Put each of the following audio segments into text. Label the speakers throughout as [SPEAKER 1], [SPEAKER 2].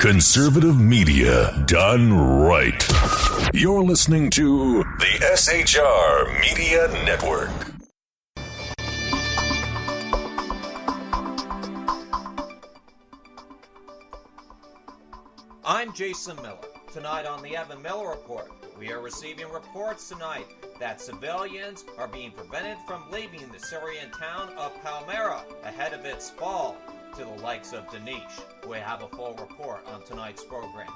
[SPEAKER 1] Conservative media done right. You're listening to the SHR Media Network.
[SPEAKER 2] I'm Jason Miller. Tonight on the Evan Miller Report, we are receiving reports tonight that civilians are being prevented from leaving the Syrian town of Palmyra ahead of its fall to the likes of Danish. We have a full report on tonight's program.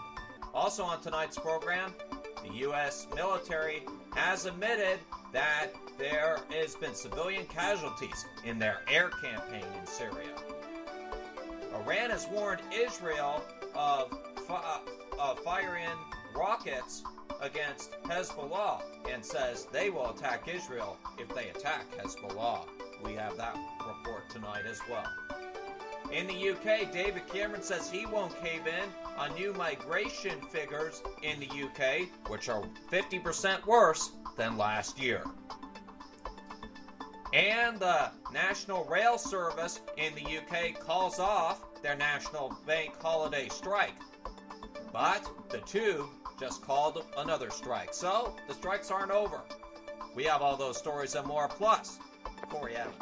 [SPEAKER 2] Also on tonight's program, the U.S. military has admitted that there has been civilian casualties in their air campaign in Syria. Iran has warned Israel of firing rockets against Hezbollah and says they will attack Israel if they attack Hezbollah. We have that report tonight as well. In the UK, David Cameron says he won't cave in on new migration figures in the UK, which are 50% worse than last year. And the National Rail Service in the UK calls off their National Bank holiday strike. But the Tube just called another strike. So the strikes aren't over. We have all those stories and more. Plus, Corey Evans.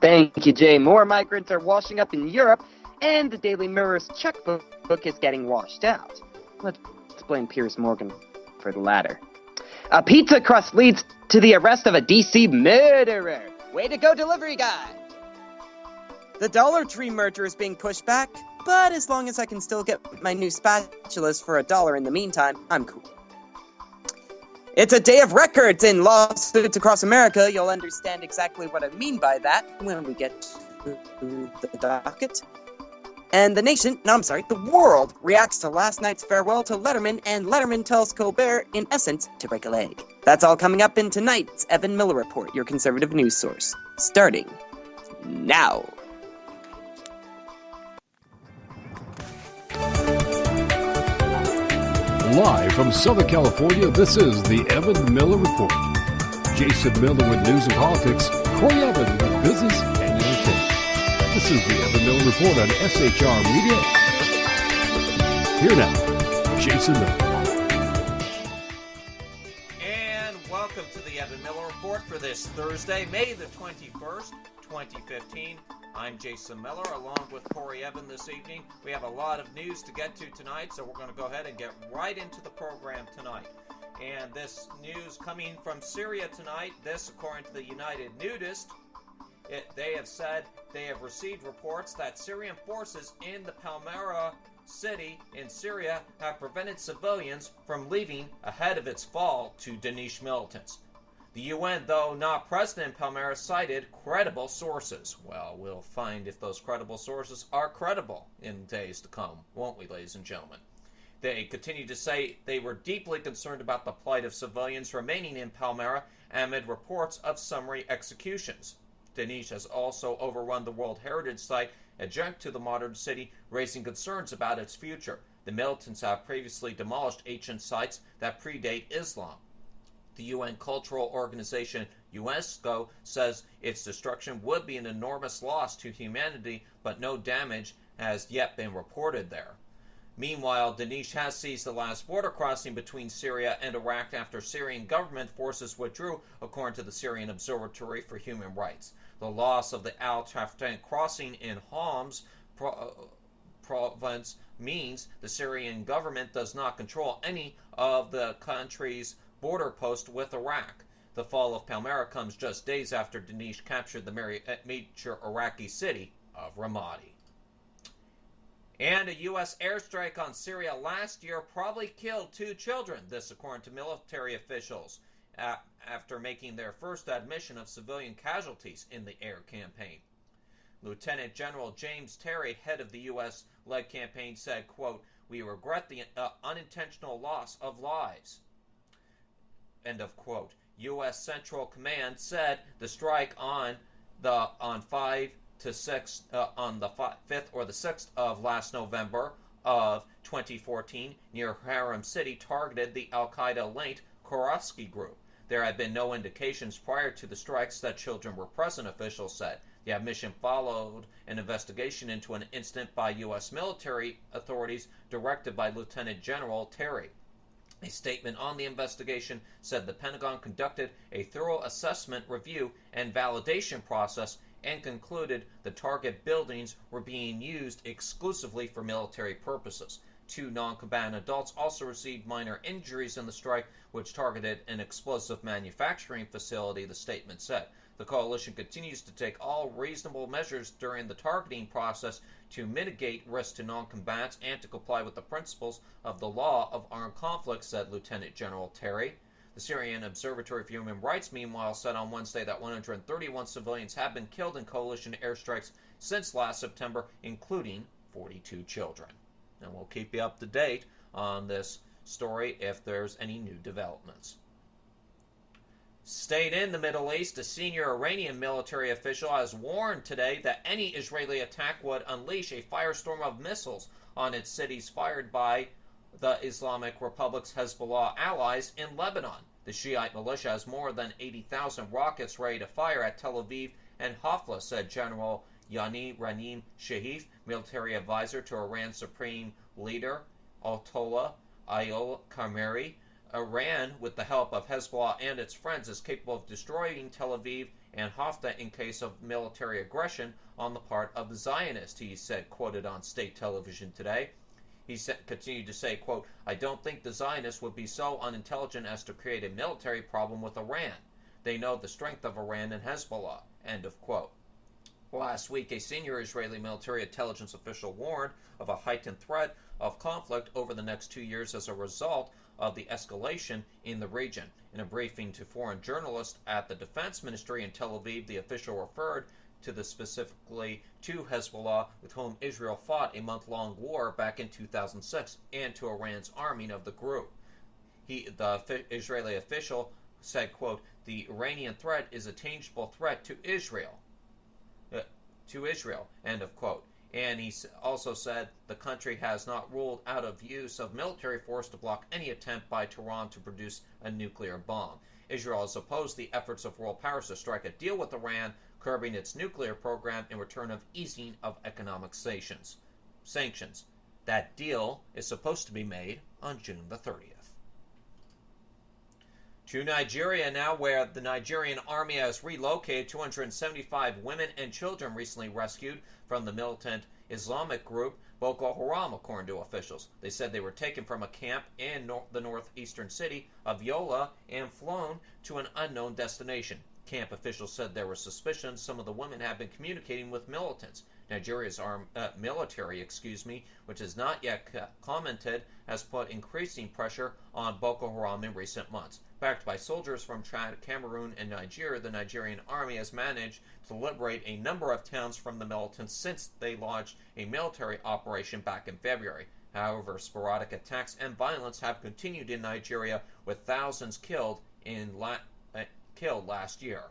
[SPEAKER 3] Thank you, Jay. More migrants are washing up in Europe, and the Daily Mirror's checkbook is getting washed out. Let's blame Piers Morgan for the latter. A pizza crust leads to the arrest of a DC murderer. Way to go, delivery guy!
[SPEAKER 4] The Dollar Tree merger is being pushed back, but as long as I can still get my new spatulas for $1 in the meantime, I'm cool. It's a day of records in lawsuits across America. You'll understand exactly what I mean by that when we get to the docket. And the world reacts to last night's farewell to Letterman, and Letterman tells Colbert, in essence, to break a leg. That's all coming up in tonight's Evan Miller Report, your conservative news source. Starting now.
[SPEAKER 5] Live from Southern California, this is the Evan Miller Report. Jason Miller with news and politics, Corey Evan with business and entertainment. This is the Evan Miller Report on SHR Media. Here now, Jason Miller.
[SPEAKER 2] And welcome to the Evan Miller Report for this Thursday, May the 21st, 2015. I'm Jason Miller, along with Corey Evan this evening. We have a lot of news to get to tonight, so we're going to go ahead and get right into the program tonight. And this news coming from Syria tonight, this according to the United Nudist, they have said they have received reports that Syrian forces in the Palmyra city in Syria have prevented civilians from leaving ahead of its fall to Danish militants. The UN, though not present in Palmyra, cited credible sources. Well, we'll find if those credible sources are credible in days to come, won't we, ladies and gentlemen? They continue to say they were deeply concerned about the plight of civilians remaining in Palmyra amid reports of summary executions. Danish has also overrun the World Heritage Site adjacent to the modern city, raising concerns about its future. The militants have previously demolished ancient sites that predate Islam. The UN cultural organization UNESCO says its destruction would be an enormous loss to humanity, but no damage has yet been reported there. Meanwhile, Danish has seized the last border crossing between Syria and Iraq after Syrian government forces withdrew, according to the Syrian Observatory for Human Rights. The loss of the Al Taftan crossing in Homs province means the Syrian government does not control any of the country's border post with Iraq. The fall of Palmyra comes just days after Danish captured the major Iraqi city of Ramadi. And a U.S. airstrike on Syria last year probably killed 2 children, this according to military officials, after making their first admission of civilian casualties in the air campaign. Lieutenant General James Terry, head of the U.S.-led campaign, said, quote, "We regret the unintentional loss of lives." End of quote. U.S. Central Command said the strike on the 5th or the 6th of last November of 2014 near Haram City targeted the Al-Qaeda-linked Khoraski group. There had been no indications prior to the strikes that children were present, officials said. The admission followed an investigation into an incident by U.S. military authorities directed by Lieutenant General Terry. A statement on the investigation said the Pentagon conducted a thorough assessment, review, and validation process and concluded the target buildings were being used exclusively for military purposes. 2 non-combatant adults also received minor injuries in the strike, which targeted an explosive manufacturing facility, the statement said. The coalition continues to take all reasonable measures during the targeting process to mitigate risk to non-combatants and to comply with the principles of the law of armed conflict, said Lieutenant General Terry. The Syrian Observatory for Human Rights, meanwhile, said on Wednesday that 131 civilians have been killed in coalition airstrikes since last September, including 42 children. And we'll keep you up to date on this story if there's any new developments. Stayed in the Middle East, a senior Iranian military official has warned today that any Israeli attack would unleash a firestorm of missiles on its cities fired by the Islamic Republic's Hezbollah allies in Lebanon. The Shiite militia has more than 80,000 rockets ready to fire at Tel Aviv and Hafla, said General Yani Ranim Shahif, military advisor to Iran's Supreme Leader Ayatollah Ali Khamenei. Iran, with the help of Hezbollah and its friends, is capable of destroying Tel Aviv and Hafla in case of military aggression on the part of the Zionists, he said, quoted on state television today. He continued to say, quote, I don't think the Zionists would be so unintelligent as to create a military problem with Iran. They know the strength of Iran and Hezbollah, end of quote. Last week, a senior Israeli military intelligence official warned of a heightened threat of conflict over the next 2 years as a result of the escalation in the region. In a briefing to foreign journalists at the Defense Ministry in Tel Aviv, the official referred specifically to Hezbollah, with whom Israel fought a month-long war back in 2006, and to Iran's arming of the group. The Israeli official said, quote, the Iranian threat is a tangible threat to Israel, end of quote. And he also said the country has not ruled out of use of military force to block any attempt by Tehran to produce a nuclear bomb. Israel has opposed the efforts of world powers to strike a deal with Iran, curbing its nuclear program in return of easing of economic sanctions. That deal is supposed to be made on June the 30th. To Nigeria now, where the Nigerian army has relocated 275 women and children recently rescued from the militant Islamic group Boko Haram, according to officials. They said they were taken from a camp in the northeastern city of Yola and flown to an unknown destination. Camp officials said there were suspicions some of the women had been communicating with militants. Nigeria's military, which has not yet commented, has put increasing pressure on Boko Haram in recent months. Backed by soldiers from Chad, Cameroon, and Nigeria, the Nigerian army has managed to liberate a number of towns from the militants since they launched a military operation back in February. However, sporadic attacks and violence have continued in Nigeria, with thousands killed last year.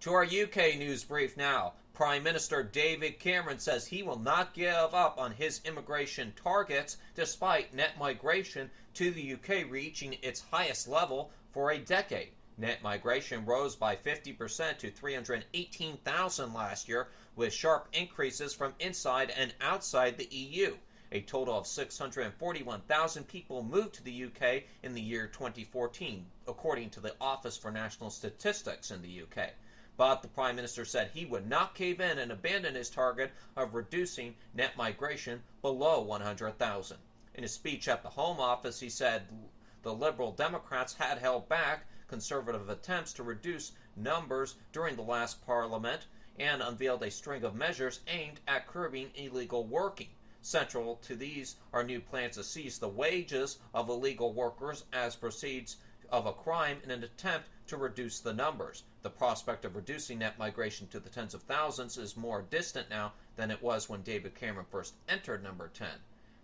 [SPEAKER 2] To our UK news brief now. Prime Minister David Cameron says he will not give up on his immigration targets despite net migration to the UK reaching its highest level for a decade. Net migration rose by 50% to 318,000 last year, with sharp increases from inside and outside the EU. A total of 641,000 people moved to the UK in the year 2014, according to the Office for National Statistics in the UK. But the Prime Minister said he would not cave in and abandon his target of reducing net migration below 100,000. In a speech at the Home Office, he said the Liberal Democrats had held back Conservative attempts to reduce numbers during the last Parliament and unveiled a string of measures aimed at curbing illegal working. Central to these are new plans to seize the wages of illegal workers as proceeds of a crime in an attempt to reduce the numbers. The prospect of reducing net migration to the tens of thousands is more distant now than it was when David Cameron first entered number 10.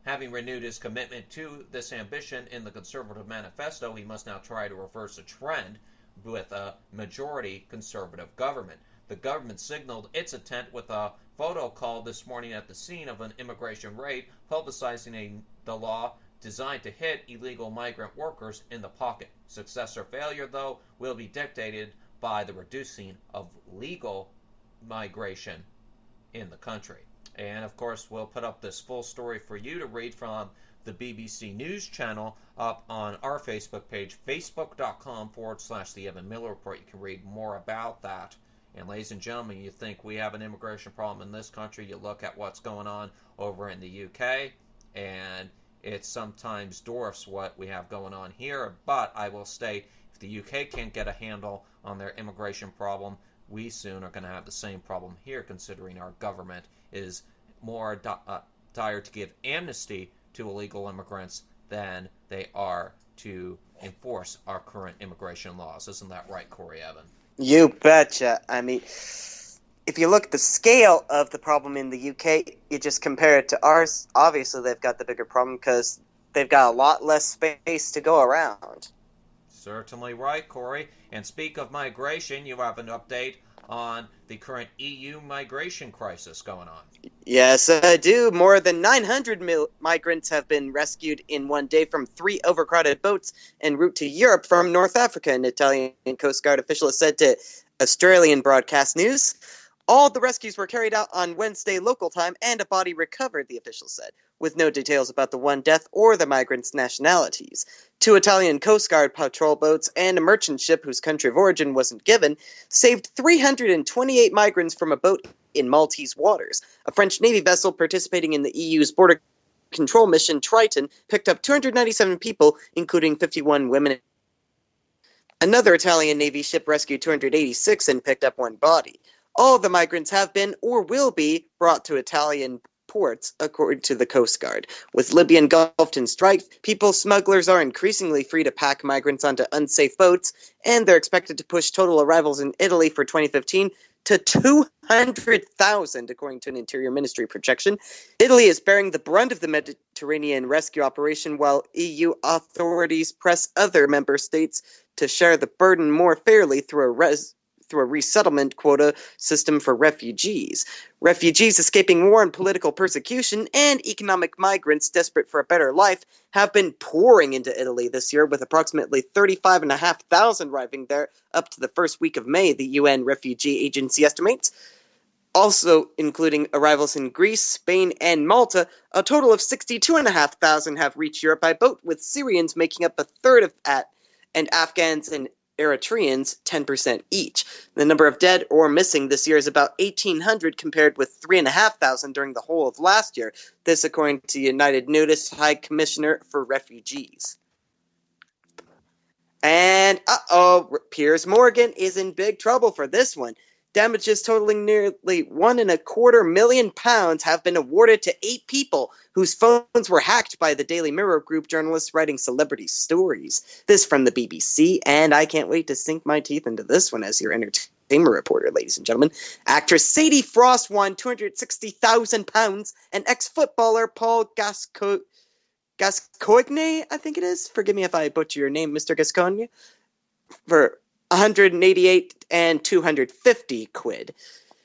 [SPEAKER 2] Having renewed his commitment to this ambition in the Conservative manifesto, he must now try to reverse a trend with a majority Conservative government. The government signaled its intent with a photo call this morning at the scene of an immigration raid, publicizing the law designed to hit illegal migrant workers in the pocket. Success or failure, though, will be dictated by the reducing of legal migration in the country. And of course, we'll put up this full story for you to read from the BBC News channel up on our Facebook page, facebook.com/The Evan Miller Report. You can read more about that. And ladies and gentlemen, you think we have an immigration problem in this country, you look at what's going on over in the UK, and it sometimes dwarfs what we have going on here. But I will state, if the UK can't get a handle on their immigration problem, we soon are going to have the same problem here, considering our government is more dire to give amnesty to illegal immigrants than they are to enforce our current immigration laws. Isn't that right, Corey Evan?
[SPEAKER 4] You betcha. I mean, if you look at the scale of the problem in the UK, you just compare it to ours. Obviously, they've got the bigger problem because they've got a lot less space to go around.
[SPEAKER 2] Certainly right, Corey. And speak of migration, you have an update on the current EU migration crisis going on.
[SPEAKER 4] Yes, I do. More than 900 migrants have been rescued in one day from 3 overcrowded boats en route to Europe from North Africa, an Italian Coast Guard official has said to Australian Broadcast News. All the rescues were carried out on Wednesday local time, and a body recovered, the official said, with no details about the one death or the migrants' nationalities. 2 Italian Coast Guard patrol boats and a merchant ship whose country of origin wasn't given saved 328 migrants from a boat in Maltese waters. A French Navy vessel participating in the EU's border control mission Triton picked up 297 people, including 51 women. Another Italian Navy ship rescued 286 and picked up 1 body. All the migrants have been or will be brought to Italian ports, according to the Coast Guard. With Libya engulfed in strife, people smugglers are increasingly free to pack migrants onto unsafe boats, and they're expected to push total arrivals in Italy for 2015 to 200,000, according to an Interior Ministry projection. Italy is bearing the brunt of the Mediterranean rescue operation, while EU authorities press other member states to share the burden more fairly through a resettlement quota system for refugees. Refugees escaping war and political persecution and economic migrants desperate for a better life have been pouring into Italy this year, with approximately 35,500 arriving there up to the first week of May, the UN Refugee Agency estimates. Also including arrivals in Greece, Spain, and Malta, a total of 62,500 have reached Europe by boat, with Syrians making up a third of that, and Afghans and Eritreans 10% each. The number of dead or missing this year is about 1,800 compared with 3,500 during the whole of last year. This according to United Nations High Commissioner for Refugees. And, Piers Morgan is in big trouble for this one. Damages totaling nearly £1.25 million have been awarded to 8 people whose phones were hacked by the Daily Mirror group journalists writing celebrity stories. This from the BBC, and I can't wait to sink my teeth into this one as your entertainment reporter, ladies and gentlemen. Actress Sadie Frost won £260,000, and ex-footballer Paul Gascoigne, I think it is. Forgive me if I butcher your name, Mr. Gascoigne, for 188 and 250 quid.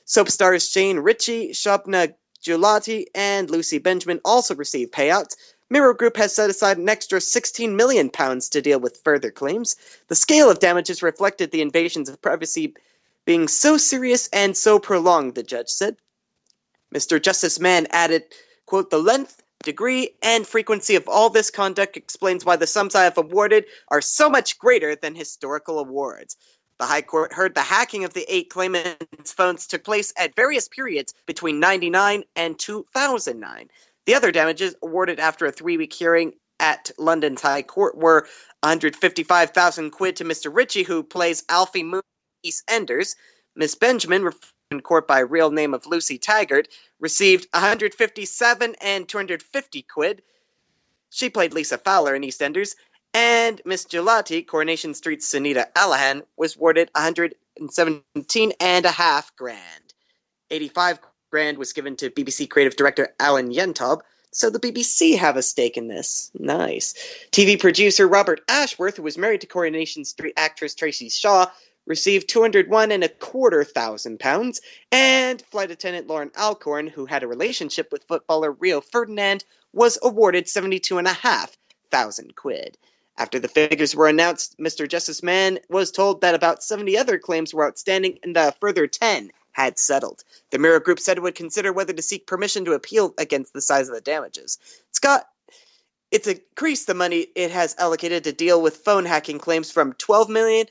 [SPEAKER 4] Soap stars Jane Ritchie, Shobna Gulati, and Lucy Benjamin also received payouts. Mirror Group has set aside an extra £16 million to deal with further claims. The scale of damages reflected the invasions of privacy being so serious and so prolonged, the judge said. Mr. Justice Mann added, quote, "The length, degree, and frequency of all this conduct explains why the sums I have awarded are so much greater than historical awards." The High Court heard the hacking of the 8 claimants' phones took place at various periods between 1999 and 2009. The other damages awarded after a 3-week hearing at London's High Court were 155,000 quid to Mr. Ritchie, who plays Alfie Moon in EastEnders. Miss Benjamin, referred in court by real name of Lucy Taggart, received 157 and 250 quid. She played Lisa Fowler in EastEnders. And Miss Gelati, Coronation Street's Sunita Allahan, was awarded 117.5 grand. 85 grand was given to BBC creative director Alan Yentob, so the BBC have a stake in this. Nice. TV producer Robert Ashworth, who was married to Coronation Street actress Tracy Shaw, received £201,250, and flight attendant Lauren Alcorn, who had a relationship with footballer Rio Ferdinand, was awarded 72,500 quid. After the figures were announced, Mr. Justice Mann was told that about 70 other claims were outstanding and a further 10 had settled. The Mirror Group said it would consider whether to seek permission to appeal against the size of the damages. It's increased the money it has allocated to deal with phone hacking claims from 12 million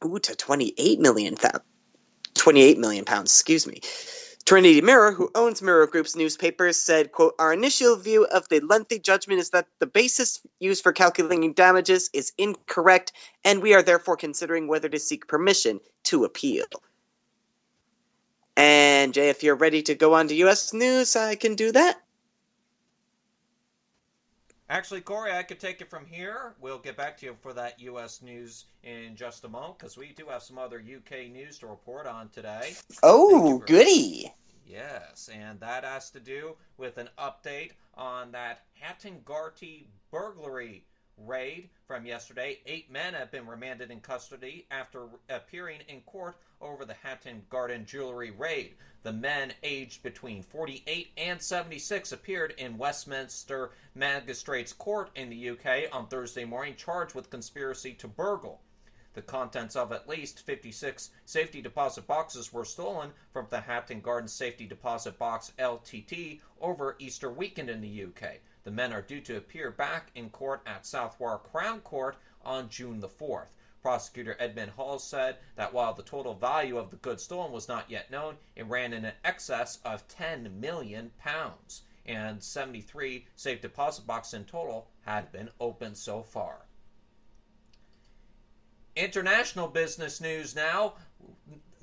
[SPEAKER 4] to 28 million pounds, excuse me. Trinity Mirror, who owns Mirror Group's newspapers, said, quote, "Our initial view of the lengthy judgment is that the basis used for calculating damages is incorrect, and we are therefore considering whether to seek permission to appeal." And Jay, if you're ready to go on to U.S. news, I can do that.
[SPEAKER 2] Actually, Corey, I could take it from here. We'll get back to you for that U.S. news in just a moment, because we do have some other UK news to report on today.
[SPEAKER 4] Oh, goody.
[SPEAKER 2] Yes, and that has to do with an update on that Hatton Garden burglary raid from yesterday. 8 men have been remanded in custody after appearing in court over the Hatton Garden jewelry raid. The men, aged between 48 and 76, appeared in Westminster Magistrates Court in the UK on Thursday morning, charged with conspiracy to burgle. The contents of at least 56 safety deposit boxes were stolen from the Hatton Garden Safety Deposit Box LTT over Easter weekend in the UK. The men are due to appear back in court at Southwark Crown Court on June the 4th. Prosecutor Edmund Hall said that while the total value of the goods stolen was not yet known, it ran in excess of £10 million, and 73 safe deposit boxes in total had been opened so far. International business news now.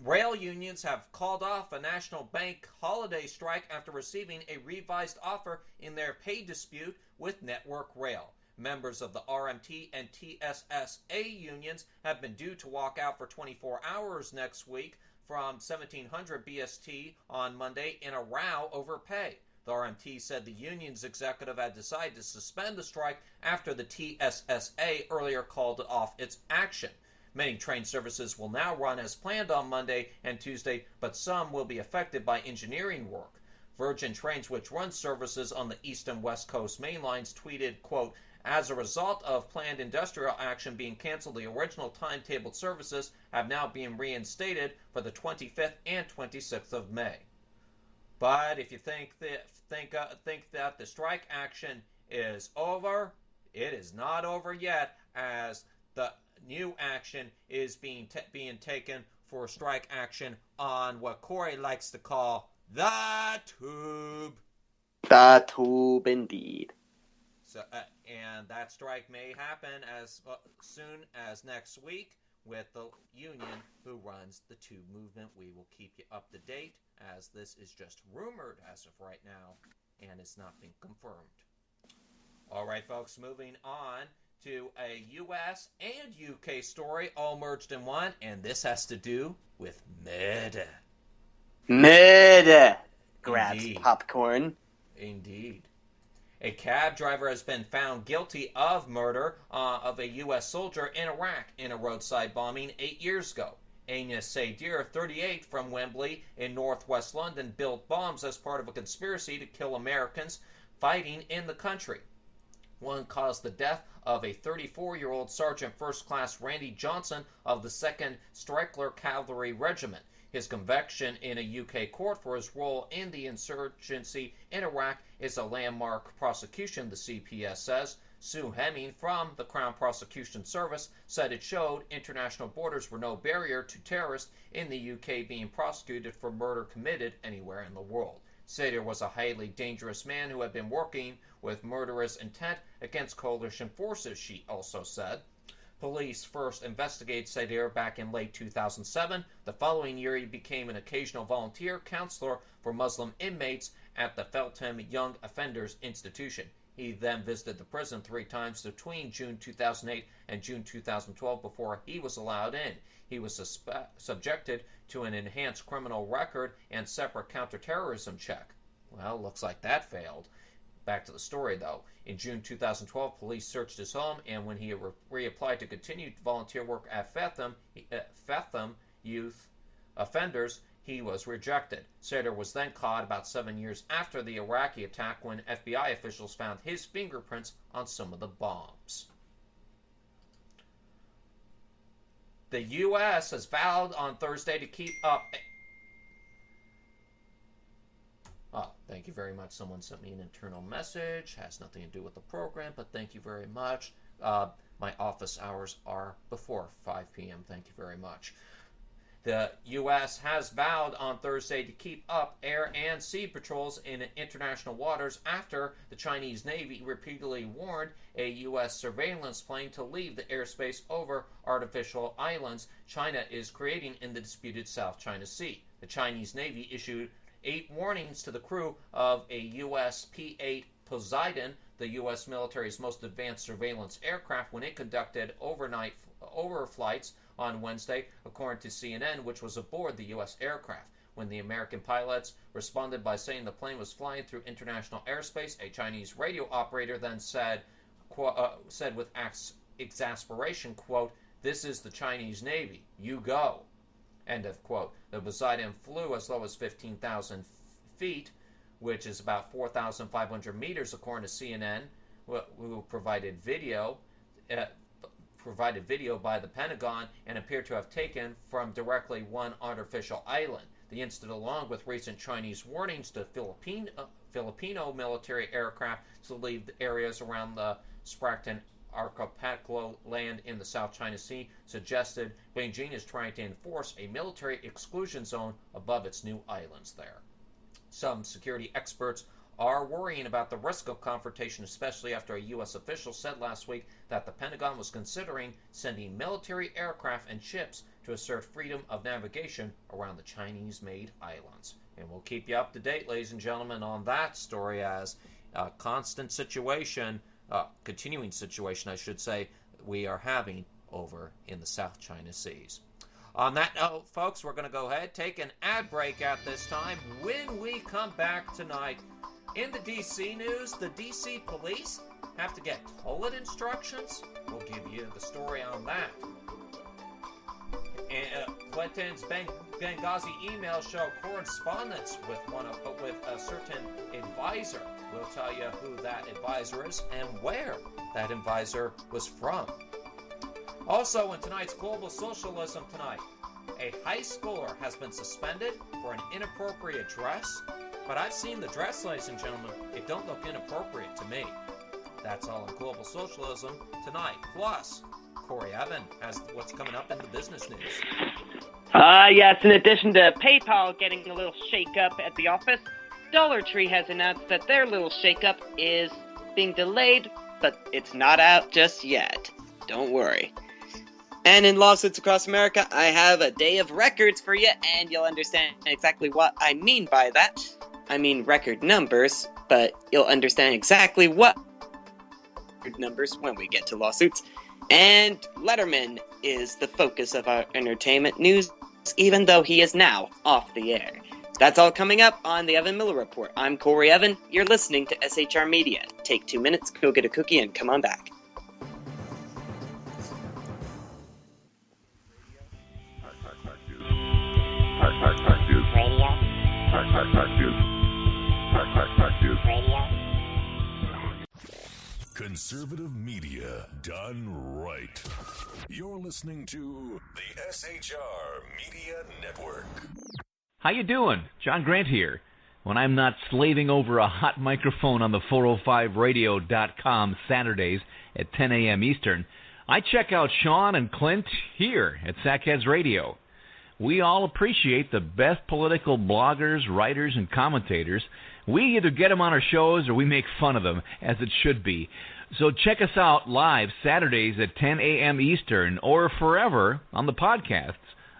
[SPEAKER 2] Rail unions have called off a national bank holiday strike after receiving a revised offer in their pay dispute with Network Rail. Members of the RMT and TSSA unions have been due to walk out for 24 hours next week from 1700 BST on Monday in a row over pay. The RMT said the union's executive had decided to suspend the strike after the TSSA earlier called off its action. Many train services will now run as planned on Monday and Tuesday, but some will be affected by engineering work. Virgin Trains, which runs services on the East and West Coast main lines, tweeted, quote, "As a result of planned industrial action being canceled, the original timetabled services have now been reinstated for the 25th and 26th of May." But if you think that the strike action is over, it is not over yet, as the new action is being taken for strike action on what Corey likes to call the tube.
[SPEAKER 4] The tube, indeed.
[SPEAKER 2] So, and that strike may happen as soon as next week with the union who runs the tube movement. We will keep you up to date, as this is just rumored as of right now, and it's not been confirmed. All right, folks, moving on to a U.S. and UK story all merged in one, and this has to do with murder.
[SPEAKER 4] Murder! Grabs
[SPEAKER 2] Indeed.
[SPEAKER 4] popcorn.
[SPEAKER 2] Indeed. A cab driver has been found guilty of murder of a U.S. soldier in Iraq in a roadside bombing 8 years ago. Anya Sadir, 38, from Wembley in northwest London, built bombs as part of a conspiracy to kill Americans fighting in the country. One caused the death of a 34-year-old Sergeant First Class Randy Johnson of the 2nd Stryker Cavalry Regiment. His conviction in a UK court for his role in the insurgency in Iraq is a landmark prosecution, the CPS says. Sue Hemming from the Crown Prosecution Service said it showed international borders were no barrier to terrorists in the UK being prosecuted for murder committed anywhere in the world. Sadir was a highly dangerous man who had been working with murderous intent against coalition forces, she also said. Police first investigated Sadir back in late 2007. The following year, he became an occasional volunteer counselor for Muslim inmates at the Feltham Young Offenders Institution. He then visited the prison 3 times between June 2008 and June 2012 before he was allowed in. He was subjected to an enhanced criminal record and separate counterterrorism check. Well, looks like that failed. Back to the story, though. In June 2012, police searched his home, and when he reapplied to continue volunteer work at Feltham Youth Offenders, he was rejected. Sadir was then caught about 7 years after the Iraqi attack when FBI officials found his fingerprints on some of the bombs. the U.S. has vowed on Thursday to keep up... Oh, thank you very much. Someone sent me an internal message. Has nothing to do with the program, but thank you very much. My office hours are before 5 p.m. Thank you very much. The U.S. has vowed on Thursday to keep up air and sea patrols in international waters after the Chinese Navy repeatedly warned a U.S. surveillance plane to leave the airspace over artificial islands China is creating in the disputed South China Sea. The Chinese Navy issued 8 warnings to the crew of a U.S. P-8 Poseidon, the U.S. military's most advanced surveillance aircraft, when it conducted overnight overflights on Wednesday, according to CNN, which was aboard the U.S. aircraft. When the American pilots responded by saying the plane was flying through international airspace, a Chinese radio operator then said with exasperation, quote, "This is the Chinese Navy. You go." End of quote. The Poseidon flew as low as 15,000 feet, which is about 4,500 meters, according to CNN, who provided video by the Pentagon and appeared to have taken from directly one artificial island. The incident, along with recent Chinese warnings to Filipino military aircraft to leave the areas around the Spratlin archipelago land in the South China Sea, suggested Beijing is trying to enforce a military exclusion zone above its new islands there. Some security experts are worrying about the risk of confrontation, especially after a U.S. official said last week that the Pentagon was considering sending military aircraft and ships to assert freedom of navigation around the Chinese-made islands. And we'll keep you up to date, ladies and gentlemen, on that story as a continuing situation, I should say, we are having over in the South China Seas. On that note, folks, we're going to go ahead, take an ad break at this time. When we come back tonight, in the D.C. news, the D.C. police have to get toilet instructions. We'll give you the story on that. And Clinton's Benghazi emails show correspondence with a certain advisor. We'll tell you who that advisor is and where that advisor was from. Also, in tonight's Global Socialism tonight, a high schooler has been suspended for an inappropriate dress. But I've seen the dress, ladies and gentlemen. It don't look inappropriate to me. That's all in Global Socialism tonight. Plus, Corey Evan has what's coming up in the business news.
[SPEAKER 3] Yes, in addition to PayPal getting a little shake-up at the office, Dollar Tree has announced that their little shake-up is being delayed, but it's not out just yet. Don't worry. And in lawsuits across America, I have a day of records for you, and you'll understand exactly what I mean by that. I mean record numbers, but you'll understand exactly what record numbers when we get to lawsuits. And Letterman is the focus of our entertainment news, even though he is now off the air. That's all coming up on the Evan Miller Report. I'm Corey Evan. You're listening to SHR Media. Take 2 minutes, go get a cookie, and come on back.
[SPEAKER 1] Conservative media done right. You're listening to the SHR Media Network.
[SPEAKER 6] How you doing? John Grant here. When I'm not slaving over a hot microphone on the 405radio.com Saturdays at 10 a.m. Eastern, I check out Sean and Clint here at Sackheads Radio. We all appreciate the best political bloggers, writers, and commentators. We either get them on our shows or we make fun of them, as it should be. So check us out live Saturdays at 10 a.m. Eastern or forever on the podcasts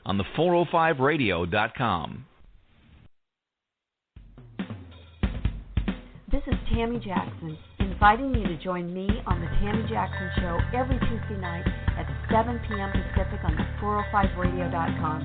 [SPEAKER 6] on the 405radio.com.
[SPEAKER 7] This is Tammy Jackson, inviting you to join me on the Tammy Jackson Show every Tuesday night at 7 p.m. Pacific on the 405radio.com.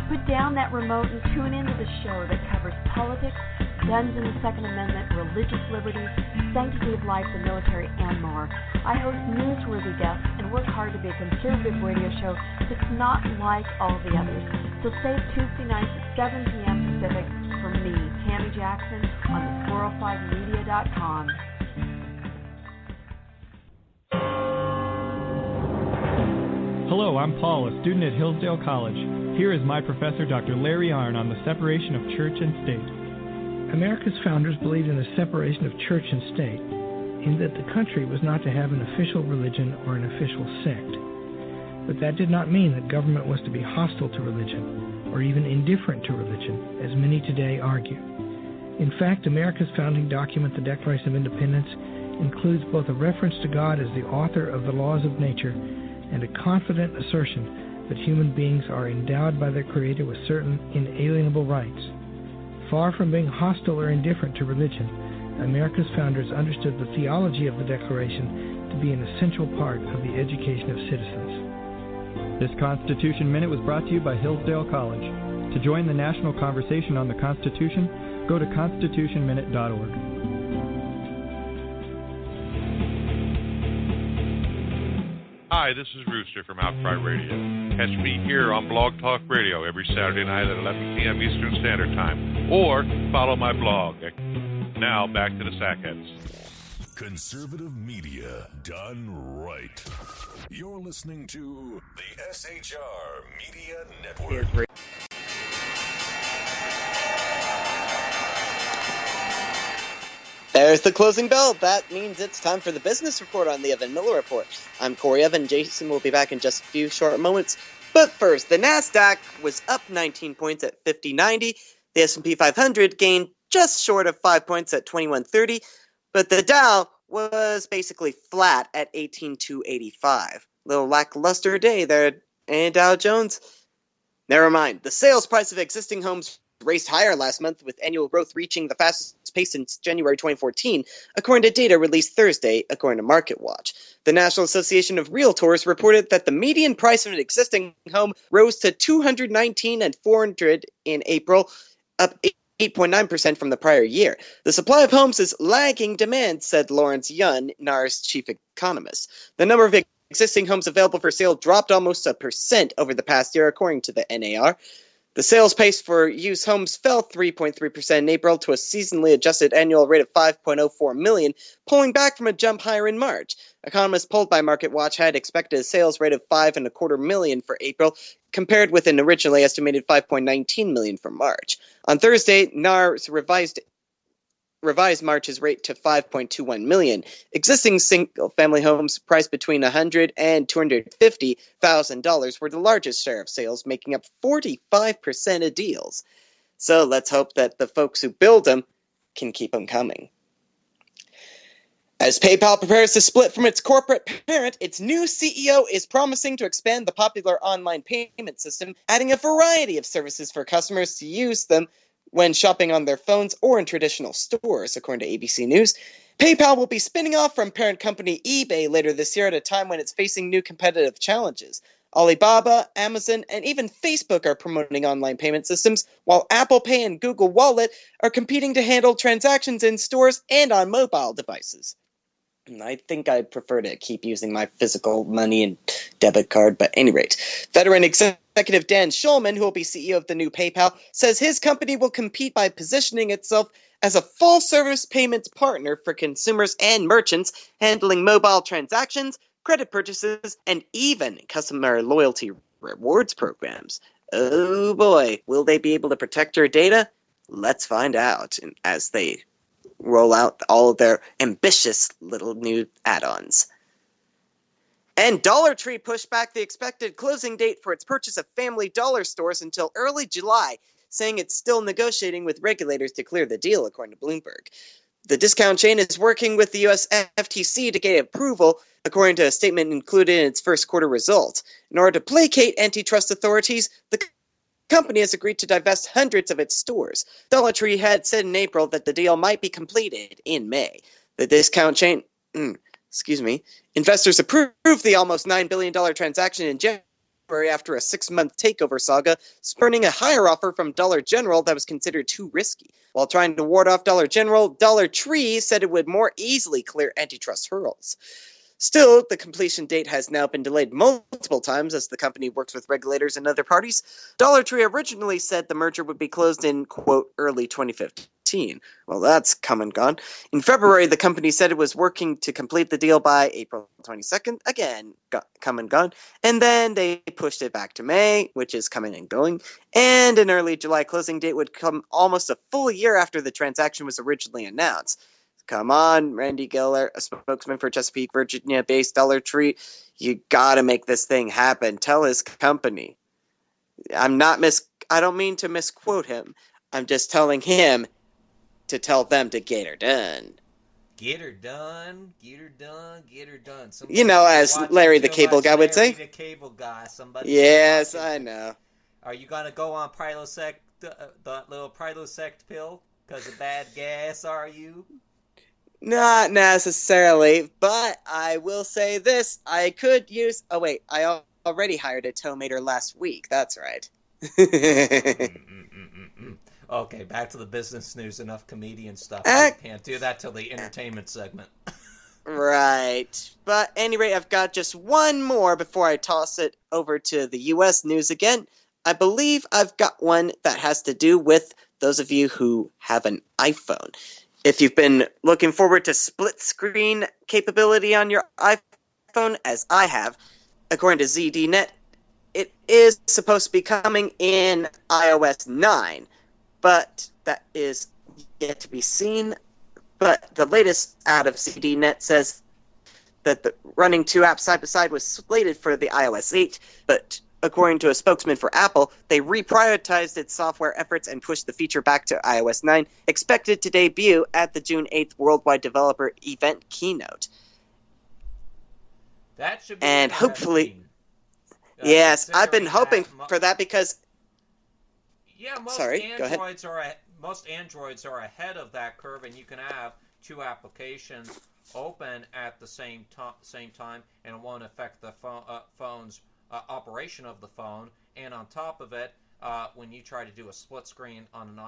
[SPEAKER 7] Put down that remote and tune into the show that covers politics, guns and the Second Amendment, religious liberties, sanctity of life, the military, and more. I host newsworthy guests and work hard to be a conservative radio show that's not like all the others. So save Tuesday nights at 7 p.m. Pacific for me, Tammy Jackson, on the 405media.com.
[SPEAKER 8] Hello, I'm Paul, a student at Hillsdale College. Here is my professor, Dr. Larry Arnn, on the separation of church and state.
[SPEAKER 9] America's founders believed in the separation of church and state, in that the country was not to have an official religion or an official sect. But that did not mean that government was to be hostile to religion, or even indifferent to religion, as many today argue. In fact, America's founding document, the Declaration of Independence, includes both a reference to God as the author of the laws of nature and a confident assertion that human beings are endowed by their Creator with certain inalienable rights. Far from being hostile or indifferent to religion, America's founders understood the theology of the Declaration to be an essential part of the education of citizens.
[SPEAKER 8] This Constitution Minute was brought to you by Hillsdale College. To join the national conversation on the Constitution, go to constitutionminute.org.
[SPEAKER 10] Hi, this is Rooster from Outcry Radio. Catch me here on Blog Talk Radio every Saturday night at 11 p.m. Eastern Standard Time, or follow my blog. Now, back to the Sackheads.
[SPEAKER 1] Conservative media done right. You're listening to the SHR Media Network.
[SPEAKER 4] There's the closing bell. That means it's time for the business report on the Evan Miller Report. I'm Corey Evan. Jason will be back in just a few short moments. But first, the NASDAQ was up 19 points at 5090. The S&P 500 gained just short of 5 points at 2130. But the Dow was basically flat at 18285. Little lackluster day there, and Dow Jones. Never mind. The sales price of existing homes raced higher last month, with annual growth reaching the fastest pace since January 2014, according to data released Thursday, according to MarketWatch. The National Association of Realtors reported that the median price of an existing home rose to $219,000 and $400,000 in April, up 8.9% from the prior year. The supply of homes is lagging demand, said Lawrence Yun, NAR's chief economist. The number of existing homes available for sale dropped almost 1% over the past year, according to the NAR. The sales pace for used homes fell 3.3% in April to a seasonally adjusted annual rate of 5.04 million, pulling back from a jump higher in March. Economists polled by MarketWatch had expected a sales rate of 5.25 million for April, compared with an originally estimated 5.19 million for March. On Thursday, NAR's revised March's rate to 5.21 million. Existing single-family homes priced between $100,000 and $250,000 were the largest share of sales, making up 45% of deals. So let's hope that the folks who build them can keep them coming. As PayPal prepares to split from its corporate parent, its new CEO is promising to expand the popular online payment system, adding a variety of services for customers to use them when shopping on their phones or in traditional stores, according to ABC News. PayPal will be spinning off from parent company eBay later this year at a time when it's facing new competitive challenges. Alibaba, Amazon, and even Facebook are promoting online payment systems, while Apple Pay and Google Wallet are competing to handle transactions in stores and on mobile devices. I think I'd prefer to keep using my physical money and debit card, but at any rate. Veteran executive Dan Schulman, who will be CEO of the new PayPal, says his company will compete by positioning itself as a full-service payments partner for consumers and merchants, handling mobile transactions, credit purchases, and even customer loyalty rewards programs. Oh boy, will they be able to protect your data? Let's find out as they roll out all of their ambitious little new add-ons. And Dollar Tree pushed back the expected closing date for its purchase of Family Dollar stores until early July, saying it's still negotiating with regulators to clear the deal, according to Bloomberg. The discount chain is working with the U.S. FTC to get approval, according to a statement included in its first quarter results. In order to placate antitrust authorities, the company has agreed to divest hundreds of its stores. Dollar Tree had said in April that the deal might be completed in May. The discount chain, investors approved the almost $9 billion transaction in January after a 6-month takeover saga, spurning a higher offer from Dollar General that was considered too risky. While trying to ward off Dollar General, Dollar Tree said it would more easily clear antitrust hurdles. Still, the completion date has now been delayed multiple times as the company works with regulators and other parties. Dollar Tree originally said the merger would be closed in, quote, early 2015. 2015. Well, that's come and gone. In February, the company said it was working to complete the deal by April 22nd. Again, come and gone. And then they pushed it back to May, which is coming and going. And an early July closing date would come almost a full year after the transaction was originally announced. Come on, Randy Giller, a spokesman for Chesapeake, Virginia-based Dollar Tree. You gotta make this thing happen. Tell his company. I don't mean to misquote him. I'm just telling him to tell them to get her done.
[SPEAKER 2] Get her done, get her done, get her done.
[SPEAKER 4] You know, as Larry the Cable Guy would say.
[SPEAKER 2] Larry the Cable Guy. Somebody.
[SPEAKER 4] Yes, I know.
[SPEAKER 2] Are you gonna go on Prilosec, the little Prilosec pill because of bad gas? Are you?
[SPEAKER 4] Not necessarily, but I will say this. I could use... Oh, wait. I already hired a tow mater last week. That's right.
[SPEAKER 2] Okay, back to the business news. Enough comedian stuff. I can't do that till the entertainment segment.
[SPEAKER 4] Right. But at any rate, I've got just one more before I toss it over to the U.S. news again. I believe I've got one that has to do with those of you who have an iPhone. If you've been looking forward to split screen capability on your iPhone, as I have, according to ZDNet, it is supposed to be coming in iOS 9, but that is yet to be seen. But the latest out of ZDNet says that the running two apps side by side was slated for the iOS 8, but according to a spokesman for Apple, they reprioritized its software efforts and pushed the feature back to iOS 9, expected to debut at the June 8th Worldwide Developer Event keynote.
[SPEAKER 2] That should be
[SPEAKER 4] and hopefully, yes, I've been hoping for that because.
[SPEAKER 2] Yeah, most Androids are ahead of that curve, and you can have two applications open at the same time, and it won't affect the phone's operation of the phone. And on top of it, when you try to do a split screen on an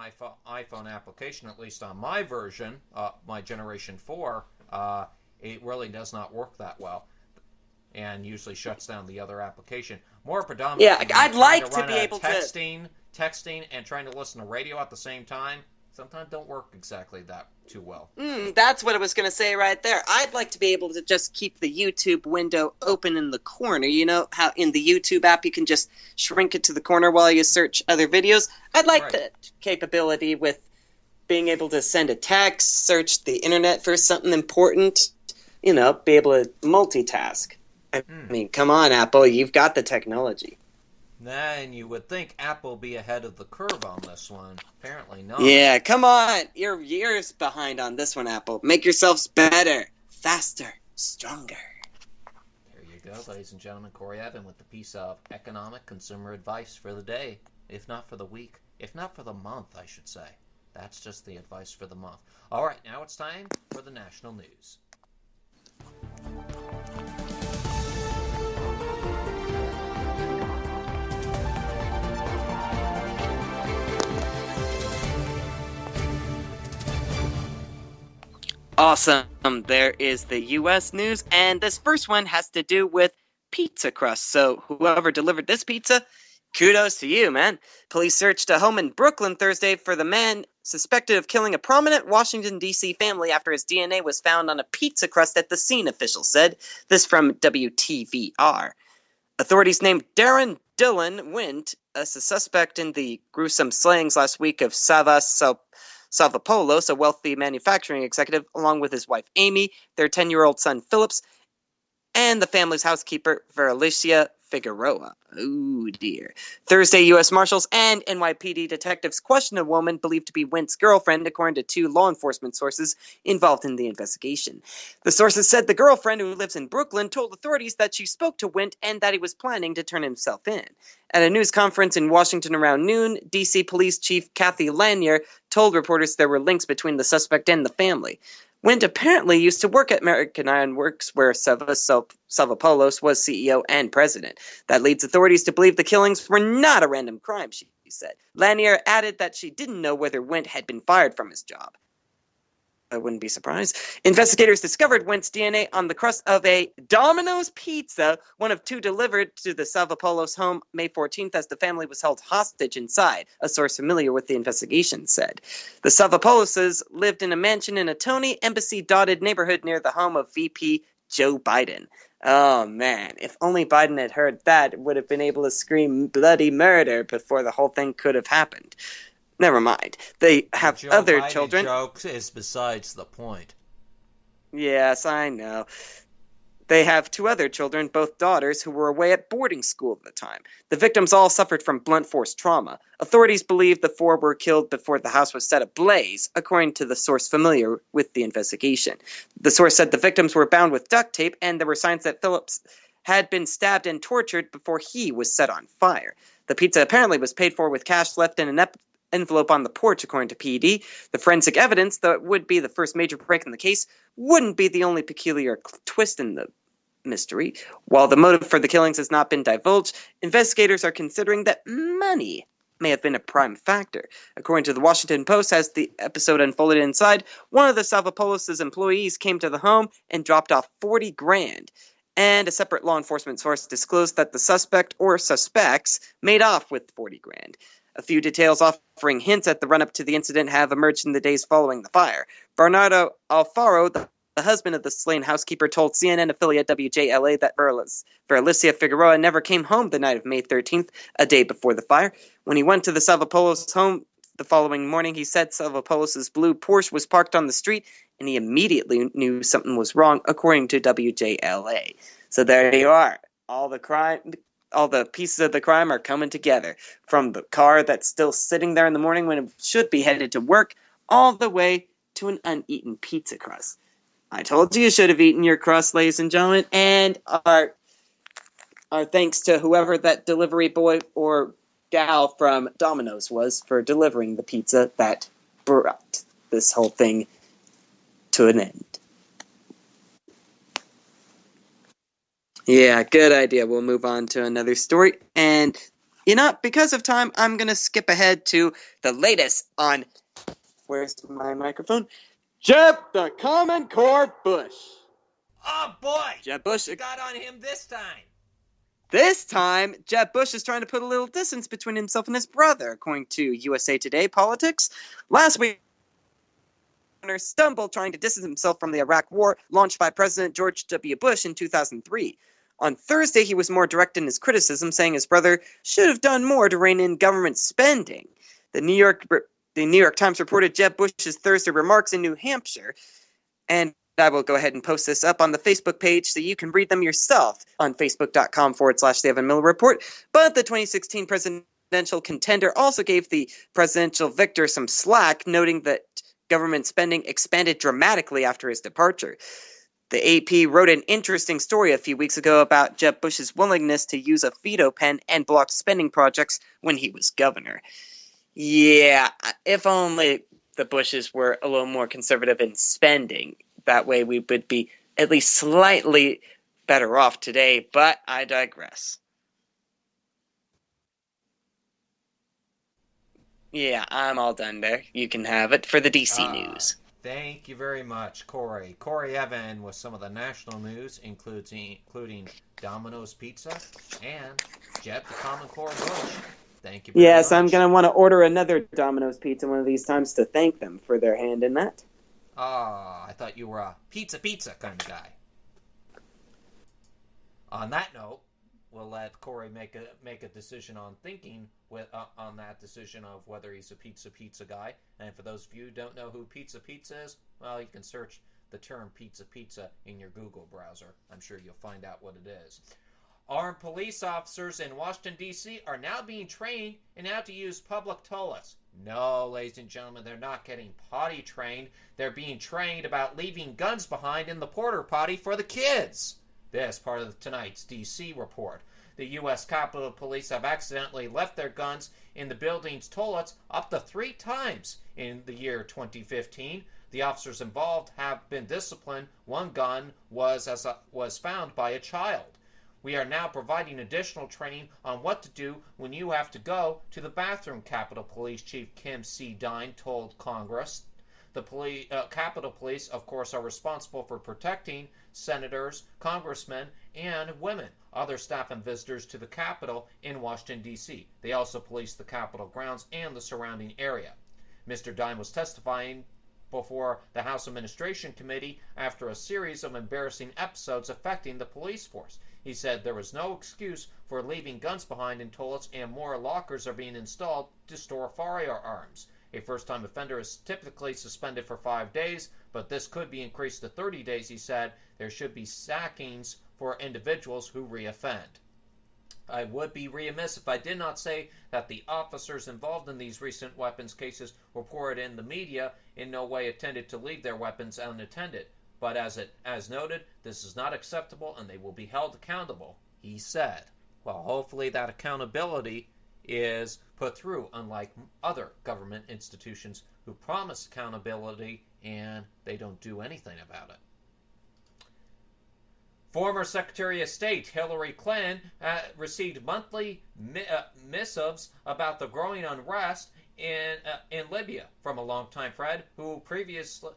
[SPEAKER 2] iPhone application, at least on my version, my Generation 4, it really does not work that well, and usually shuts down the other application. More predominantly,
[SPEAKER 4] yeah, I'd like to be able
[SPEAKER 2] texting and trying to listen to radio at the same time sometimes don't work exactly that too well.
[SPEAKER 4] That's what I was going to say right there. I'd like to be able to just keep the YouTube window open in the corner. You know how in the YouTube app you can just shrink it to the corner while you search other videos? I'd like that capability with being able to send a text, search the internet for something important, be able to multitask. I mean, come on, Apple, you've got the technology.
[SPEAKER 2] And you would think Apple be ahead of the curve on this one. Apparently not.
[SPEAKER 4] Yeah, come on. You're years behind on this one, Apple. Make yourselves better, faster, stronger.
[SPEAKER 2] There you go, ladies and gentlemen. Corey Evan with the piece of economic consumer advice for the day. If not for the week. If not for the month, I should say. That's just the advice for the month. All right, now it's time for the national news.
[SPEAKER 4] Awesome. There is the U.S. news, and this first one has to do with pizza crust. So whoever delivered this pizza, kudos to you, man. Police searched a home in Brooklyn Thursday for the man suspected of killing a prominent Washington, D.C. family after his DNA was found on a pizza crust at the scene, officials said. This from WTVR. Authorities named Darren Dillon Wint as a suspect in the gruesome slayings last week of Salvopoulos, a wealthy manufacturing executive, along with his wife Amy, their 10-year-old son Phillips, and the family's housekeeper Veralicia Figueroa. Oh dear. Thursday, U.S. Marshals and NYPD detectives questioned a woman believed to be Wint's girlfriend, according to two law enforcement sources involved in the investigation. The sources said the girlfriend, who lives in Brooklyn, told authorities that she spoke to Wint and that he was planning to turn himself in. At a news conference in Washington around noon, D.C. Police Chief Kathy Lanier told reporters there were links between the suspect and the family. Wint apparently used to work at American Iron Works, where Salvopoulos was CEO and president. That leads authorities to believe the killings were not a random crime, she said. Lanier added that she didn't know whether Wint had been fired from his job. I wouldn't be surprised. Investigators discovered Wentz DNA on the crust of a Domino's pizza, one of two delivered to the Salvopoulos home May 14th as the family was held hostage inside, a source familiar with the investigation said. The Salvopouloses lived in a mansion in a Tony Embassy-dotted neighborhood near the home of VP Joe Biden. Oh, man, if only Biden had heard that, it would have been able to scream bloody murder before the whole thing could have happened. Never mind. They have
[SPEAKER 2] Joe
[SPEAKER 4] other
[SPEAKER 2] Biden
[SPEAKER 4] children.
[SPEAKER 2] Joke is besides the point.
[SPEAKER 4] Yes, I know. They have two other children, both daughters, who were away at boarding school at the time. The victims all suffered from blunt force trauma. Authorities believe the four were killed before the house was set ablaze, according to the source familiar with the investigation. The source said the victims were bound with duct tape, and there were signs that Phillips had been stabbed and tortured before he was set on fire. The pizza apparently was paid for with cash left in an envelope on the porch, according to PD. The forensic evidence, though it would be the first major break in the case, wouldn't be the only peculiar twist in the mystery. While the motive for the killings has not been divulged, investigators are considering that money may have been a prime factor. According to the Washington Post, as the episode unfolded inside, one of the Salvopoulos' employees came to the home and dropped off $40,000. And a separate law enforcement source disclosed that the suspect or suspects made off with $40,000. A few details offering hints at the run-up to the incident have emerged in the days following the fire. Bernardo Alfaro, the husband of the slain housekeeper, told CNN affiliate WJLA that Veralicia Figueroa never came home the night of May 13th, a day before the fire. When he went to the Salvopoulos home the following morning, he said Salvopoulos' blue Porsche was parked on the street, and he immediately knew something was wrong, according to WJLA. So there you are. All the pieces of the crime are coming together, from the car that's still sitting there in the morning when it should be headed to work, all the way to an uneaten pizza crust. I told you should have eaten your crust, ladies and gentlemen, and our thanks to whoever that delivery boy or gal from Domino's was for delivering the pizza that brought this whole thing to an end. Yeah, good idea. We'll move on to another story. And, because of time, I'm going to skip ahead to the latest on, where's my microphone? Jeb the Common Core Bush.
[SPEAKER 2] Oh, boy!
[SPEAKER 4] Jeb Bush
[SPEAKER 2] got on him this time.
[SPEAKER 4] This time, Jeb Bush is trying to put a little distance between himself and his brother, according to USA Today Politics. Last week, stumbled trying to distance himself from the Iraq War launched by President George W. Bush in 2003. On Thursday, he was more direct in his criticism, saying his brother should have done more to rein in government spending. The New York Times reported Jeb Bush's Thursday remarks in New Hampshire, and I will go ahead and post this up on the Facebook page so you can read them yourself on facebook.com/The Evan Miller Report. But the 2016 presidential contender also gave the presidential victor some slack, noting that government spending expanded dramatically after his departure. The AP wrote an interesting story a few weeks ago about Jeb Bush's willingness to use a veto pen and block spending projects when he was governor. Yeah, if only the Bushes were a little more conservative in spending. That way we would be at least slightly better off today, but I digress. Yeah, I'm all done there. You can have it for the DC news.
[SPEAKER 2] Thank you very much, Corey. Corey Evan with some of the national news, including Domino's Pizza and Jeb the Common Core Bush. Thank you very much.
[SPEAKER 4] Yes, I'm going to want to order another Domino's Pizza one of these times to thank them for their hand in that.
[SPEAKER 2] I thought you were a pizza kind of guy. On that note, we'll let Corey make a decision on thinking on that decision of whether he's a pizza guy. And for those of you who don't know who pizza is, well, you can search the term pizza in your Google browser. I'm sure you'll find out what it is. Armed police officers in Washington, D.C. are now being trained in how to use public toilets. No, ladies and gentlemen, they're not getting potty trained. They're being trained about leaving guns behind in the porta potty for the kids. This part of tonight's D.C. report. The U.S. Capitol Police have accidentally left their guns in the building's toilets up to 3 times in the year 2015. The officers involved have been disciplined. One gun was found by a child. We are now providing additional training on what to do when you have to go to the bathroom, Capitol Police Chief Kim C. Dine told Congress. The Capitol Police, of course, are responsible for protecting senators, congressmen, and women, other staff and visitors to the Capitol in Washington, D.C. They also police the Capitol grounds and the surrounding area. Mr. Dime was testifying before the House Administration Committee after a series of embarrassing episodes affecting the police force. He said there was no excuse for leaving guns behind in toilets and more lockers are being installed to store firearms. A first-time offender is typically suspended for 5 days, but this could be increased to 30 days, he said. There should be sackings for individuals who reoffend. I would be remiss if I did not say that the officers involved in these recent weapons cases reported in the media in no way intended to leave their weapons unattended. But as noted, this is not acceptable and they will be held accountable, he said. Well, hopefully that accountability is put through, unlike other government institutions who promise accountability and they don't do anything about it. Former Secretary of State Hillary Clinton received monthly missives about the growing unrest in Libya from a longtime friend who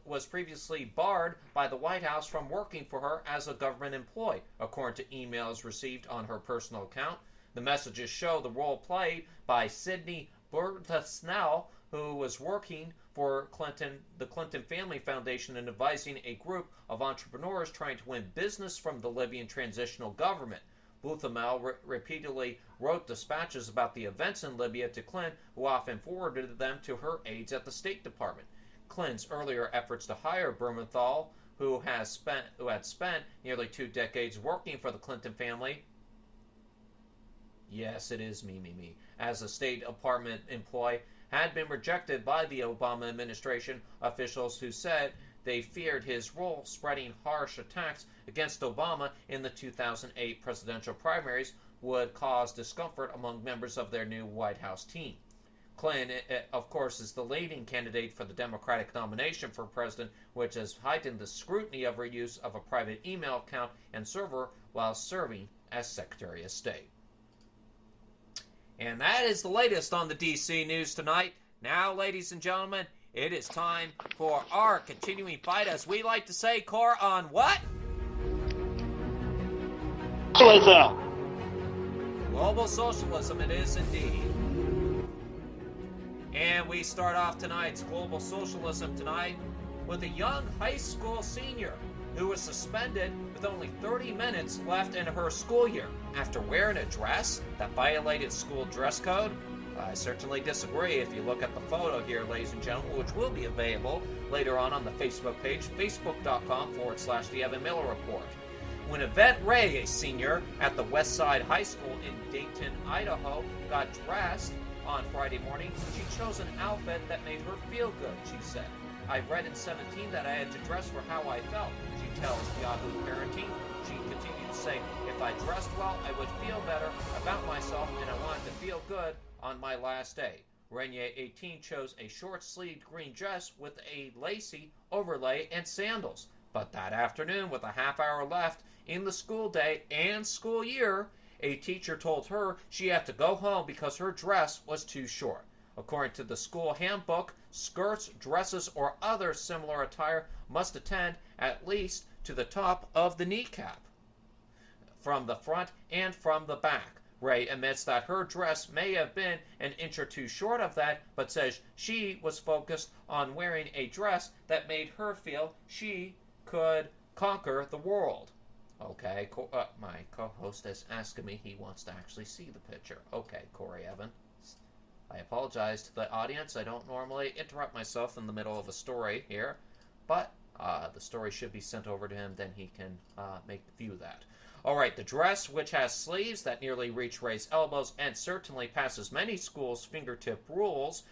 [SPEAKER 2] was previously barred by the White House from working for her as a government employee, according to emails received on her personal account. The messages show the role played by Sidney Berthasnell, who was working for the Clinton Family Foundation and advising a group of entrepreneurs trying to win business from the Libyan transitional government. Berthasnell repeatedly wrote dispatches about the events in Libya to Clinton, who often forwarded them to her aides at the State Department. Clinton's earlier efforts to hire Berthasnell, who had spent nearly 2 decades working for the Clinton family, yes, it is me, as a State Department employee, had been rejected by the Obama administration officials who said they feared his role spreading harsh attacks against Obama in the 2008 presidential primaries would cause discomfort among members of their new White House team. Clinton, of course, is the leading candidate for the Democratic nomination for president, which has heightened the scrutiny of her use of a private email account and server while serving as Secretary of State. And that is the latest on the D.C. news tonight. Now, ladies and gentlemen, it is time for our continuing fight, as we like to say, Cor, on what?
[SPEAKER 11] Socialism.
[SPEAKER 2] Global socialism, it is indeed. And we start off tonight's global socialism tonight with a young high school senior who was suspended with only 30 minutes left in her school year after wearing a dress that violated school dress code. I certainly disagree. If you look at the photo here, ladies and gentlemen, which will be available later on the Facebook page, facebook.com/The Evan Miller Report. When Yvette Ray, a senior at the Westside High School in Dayton, Idaho, got dressed on Friday morning, she chose an outfit that made her feel good, she said. I read in 17 that I had to dress for how I felt, she tells Yahoo Parenting. She continued to say, if I dressed well, I would feel better about myself and I wanted to feel good on my last day. Renier, 18, chose a short-sleeved green dress with a lacy overlay and sandals. But that afternoon, with a half hour left in the school day and school year, a teacher told her she had to go home because her dress was too short. According to the school handbook, skirts, dresses, or other similar attire must attend at least to the top of the kneecap, from the front and from the back. Ray admits that her dress may have been an inch or two short of that, but says she was focused on wearing a dress that made her feel she could conquer the world. Okay, my co-host is asking me he wants to actually see the picture. Okay, Corey Evans. I apologize to the audience. I don't normally interrupt myself in the middle of a story here, but the story should be sent over to him, then he can view that. All right, the dress, which has sleeves that nearly reach Ray's elbows and certainly passes many schools' fingertip rules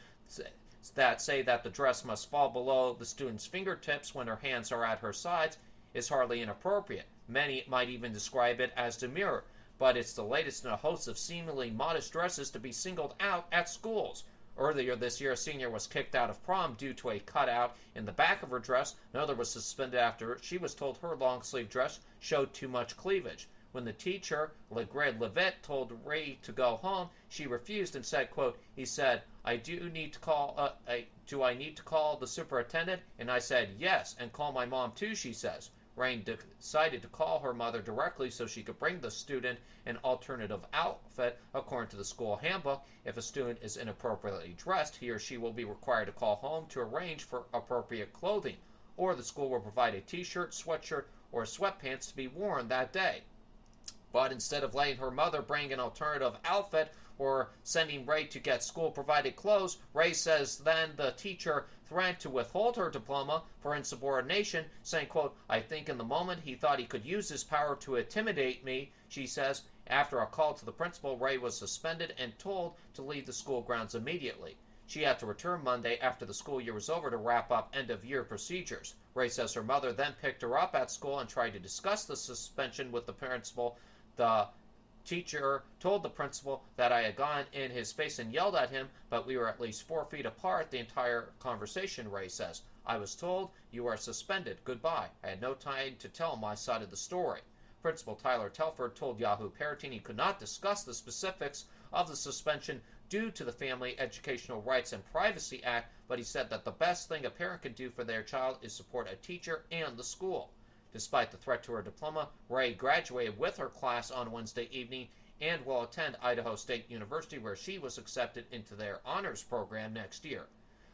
[SPEAKER 2] that say that the dress must fall below the student's fingertips when her hands are at her sides, is hardly inappropriate. Many might even describe it as demure, but it's the latest in a host of seemingly modest dresses to be singled out at schools. Earlier this year, a senior was kicked out of prom due to a cutout in the back of her dress. Another was suspended after she was told her long-sleeve dress showed too much cleavage. When the teacher, Legrand Levitt, told Ray to go home, she refused and said, quote, he said, do I need to call the superintendent? And I said, yes, and call my mom too, she says. Rain decided to call her mother directly so she could bring the student an alternative outfit. According to the school handbook, if a student is inappropriately dressed, he or she will be required to call home to arrange for appropriate clothing, or the school will provide a t-shirt, sweatshirt, or sweatpants to be worn that day. But instead of letting her mother bring an alternative outfit or sending Ray to get school-provided clothes, Ray says then the teacher threatened to withhold her diploma for insubordination, saying, quote, I think in the moment he thought he could use his power to intimidate me, she says. After a call to the principal, Ray was suspended and told to leave the school grounds immediately. She had to return Monday after the school year was over to wrap up end-of-year procedures. Ray says her mother then picked her up at school and tried to discuss the suspension with the principal. The teacher told the principal that I had gone in his face and yelled at him, but we were at least 4 feet apart the entire conversation, Ray says. I was told, you are suspended. Goodbye. I had no time to tell my side of the story. Principal Tyler Telford told Yahoo Parenting he could not discuss the specifics of the suspension due to the Family Educational Rights and Privacy Act, but he said that the best thing a parent can do for their child is support a teacher and the school. Despite the threat to her diploma, Ray graduated with her class on Wednesday evening and will attend Idaho State University, where she was accepted into their honors program next year.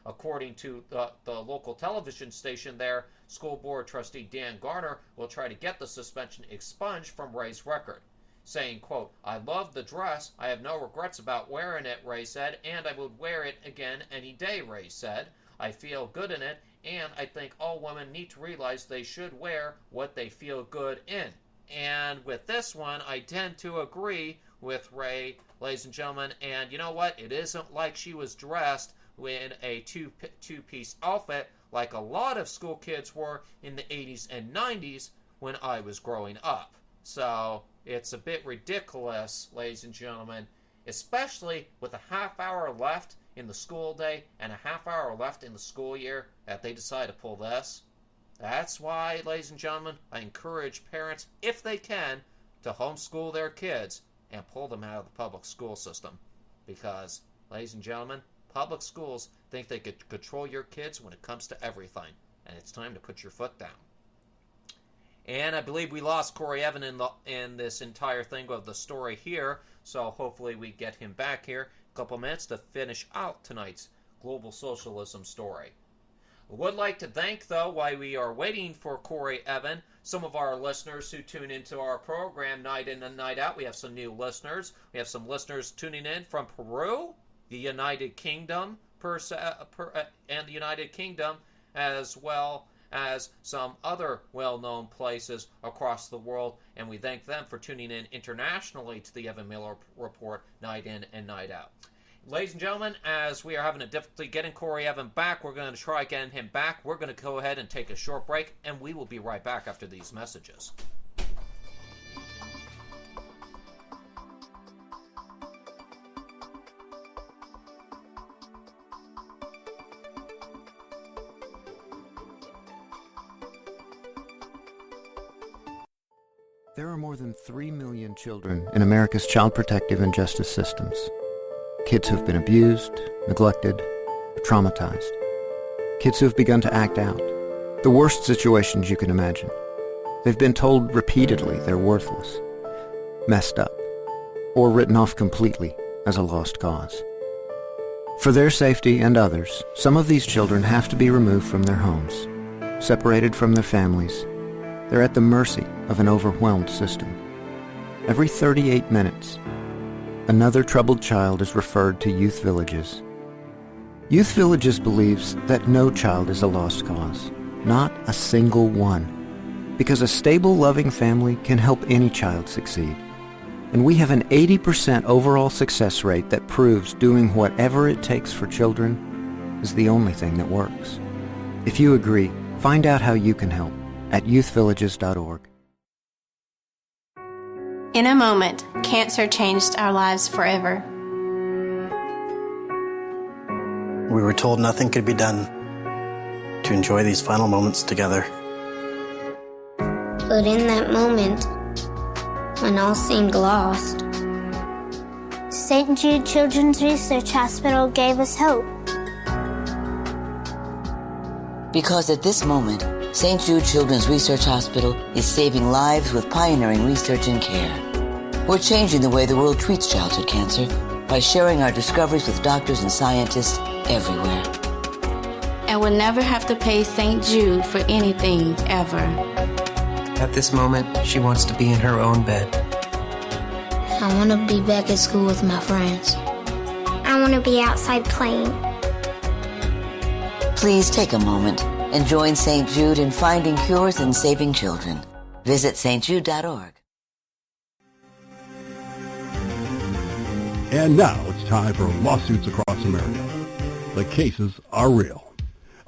[SPEAKER 2] According to the local television station there, school board trustee Dan Garner will try to get the suspension expunged from Ray's record, saying, quote, I love the dress. I have no regrets about wearing it, Ray said, and I would wear it again any day, Ray said. I feel good in it, and I think all women need to realize they should wear what they feel good in. And with this one, I tend to agree with Ray, ladies and gentlemen, and you know what? It isn't like she was dressed in a two-piece outfit like a lot of school kids were in the 80s and 90s when I was growing up. So it's a bit ridiculous, ladies and gentlemen, especially with a half hour left in the school day and a half hour left in the school year that they decide to pull this. That's why, ladies and gentlemen, I encourage parents, if they can, to homeschool their kids and pull them out of the public school system. Because, ladies and gentlemen, public schools think they could control your kids when it comes to everything, and it's time to put your foot down. And I believe we lost Corey Evan in this entire thing of the story here, so hopefully we get him back here couple minutes to finish out tonight's global socialism story. I would like to thank, though, while we are waiting for Corey Evan, some of our listeners who tune into our program night in and night out. We have some new listeners. We have some listeners tuning in from Peru, the United Kingdom, and the United Kingdom, as well as some other well-known places across the world, and we thank them for tuning in internationally to the Evan Miller Report night in and night out. Ladies and gentlemen, as we are having a difficulty getting Corey Evan back, we're going to try getting him back. We're going to go ahead and take a short break, and we will be right back after these messages.
[SPEAKER 11] There are more than 3 million children in America's child protective and justice systems. Kids who've been abused, neglected, or traumatized. Kids who've begun to act out. The worst situations you can imagine. They've been told repeatedly they're worthless, messed up, or written off completely as a lost cause. For their safety and others, some of these children have to be removed from their homes, separated from their families. They're at the mercy of an overwhelmed system. Every 38 minutes, another troubled child is referred to Youth Villages. Youth Villages believes that no child is a lost cause, not a single one, because a stable, loving family can help any child succeed. And we have an 80% overall success rate that proves doing whatever it takes for children is the only thing that works. If you agree, find out how you can help at youthvillages.org.
[SPEAKER 12] In a moment, cancer changed our lives forever.
[SPEAKER 13] We were told nothing could be done to enjoy these final moments together.
[SPEAKER 14] But in that moment, when all seemed lost, St. Jude Children's Research Hospital gave us hope.
[SPEAKER 15] Because at this moment, St. Jude Children's Research Hospital is saving lives with pioneering research and care. We're changing the way the world treats childhood cancer by sharing our discoveries with doctors and scientists everywhere.
[SPEAKER 12] And we'll never have to pay St. Jude for anything, ever.
[SPEAKER 16] At this moment, she wants to be in her own bed.
[SPEAKER 14] I want to be back at school with my friends. I want to be outside playing.
[SPEAKER 15] Please take a moment and join St. Jude in finding cures and saving children. Visit stjude.org.
[SPEAKER 5] And now it's time for lawsuits across America. The cases are real.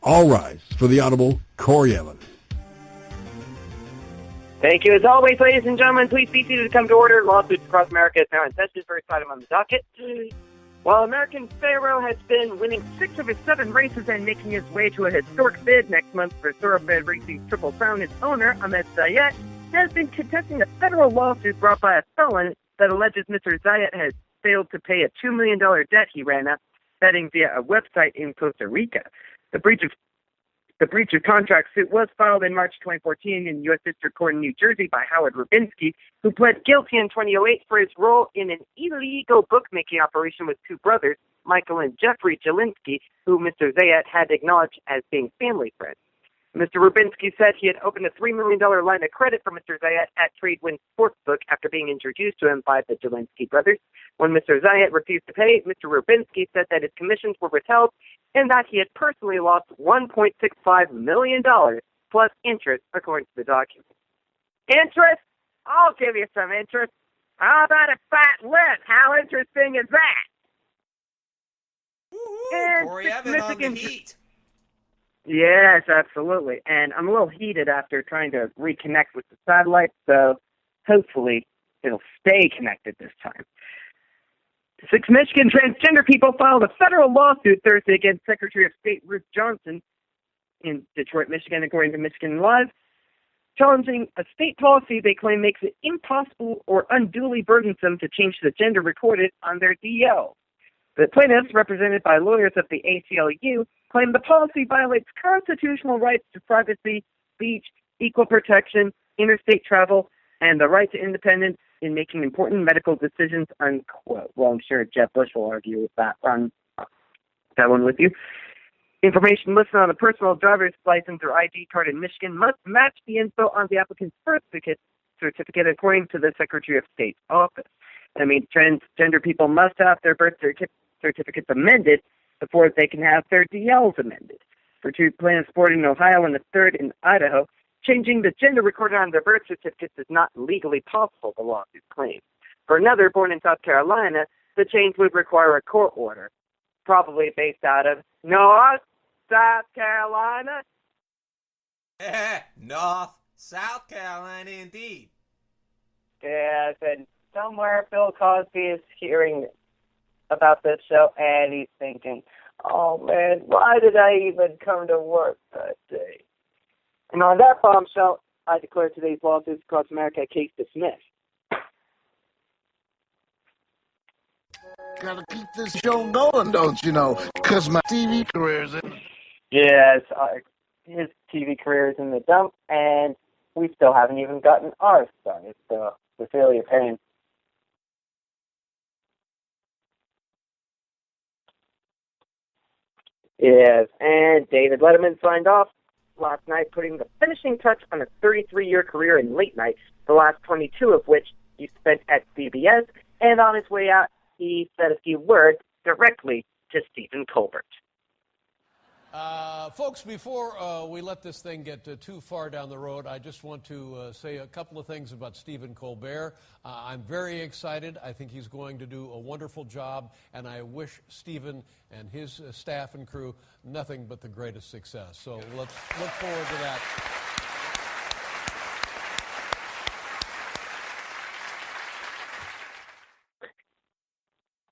[SPEAKER 5] All rise for the Honorable Corey Evans.
[SPEAKER 3] Thank you. As always, ladies and gentlemen, please be seated to come to order. Lawsuits across America is now in session. First item on the docket. While American Pharaoh has been winning 6 of his 7 races and making his way to a historic bid next month for Thoroughbred Racing's Triple Crown, his owner, Ahmed Zayat, has been contesting a federal lawsuit brought by a felon that alleges Mr. Zayat has failed to pay a $2 million debt he ran up betting via a website in Costa Rica. The breach of contract suit was filed in March 2014 in U.S. District Court in New Jersey by Howard Rubinsky, who pled guilty in 2008 for his role in an illegal bookmaking operation with 2 brothers, Michael and Jeffrey Jelinski, who Mr. Zayat had acknowledged as being family friends. Mr. Rubinsky said he had opened a $3 million line of credit for Mr. Zayat at Tradewind Sportsbook after being introduced to him by the Jelinski brothers. When Mr. Zayat refused to pay, Mr. Rubinsky said that his commissions were withheld and that he had personally lost $1.65 million plus interest, according to the document. Interest? I'll give you some interest. How about a fat lip? How interesting is that?
[SPEAKER 2] And Corey Evans on the heat.
[SPEAKER 3] Yes, absolutely. And I'm a little heated after trying to reconnect with the satellite, so hopefully it'll stay connected this time. 6 Michigan transgender people filed a federal lawsuit Thursday against Secretary of State Ruth Johnson in Detroit, Michigan, according to Michigan Live, challenging a state policy they claim makes it impossible or unduly burdensome to change the gender recorded on their DL. The plaintiffs, represented by lawyers of the ACLU, claim the policy violates constitutional rights to privacy, speech, equal protection, interstate travel, and the right to independence in making important medical decisions, unquote. Well, I'm sure Jeb Bush will argue with that one with you. Information listed on a personal driver's license or ID card in Michigan must match the info on the applicant's birth certificate according to the Secretary of State's office. I mean, transgender people must have their birth certificates amended before they can have their DLs amended. For 2 plaintiffs born in Ohio and the 3rd in Idaho, changing the gender recorded on their birth certificates is not legally possible, the lawsuit claims. For another born in South Carolina, the change would require a court order, probably based out of North South Carolina.
[SPEAKER 2] North South Carolina, indeed.
[SPEAKER 3] Yes, and somewhere Bill Cosby is hearing about this show, and he's thinking, oh man, why did I even come to work that day? And on that bombshell, I declare today's lawsuits across America a case dismissed.
[SPEAKER 17] Gotta keep this show going, don't you know? Because my TV career is in.
[SPEAKER 3] Yes, his TV career is in the dump, and we still haven't even gotten ours started, so we feel your pain. Yes, and David Letterman signed off last night, putting the finishing touch on a 33-year career in late night, the last 22 of which he spent at CBS, and on his way out, he said a few words directly to Stephen Colbert.
[SPEAKER 18] Folks, before we let this thing get too far down the road, I just want to say a couple of things about Stephen Colbert. I'm very excited. I think he's going to do a wonderful job, and I wish Stephen and his staff and crew nothing but the greatest success. So let's look forward to that.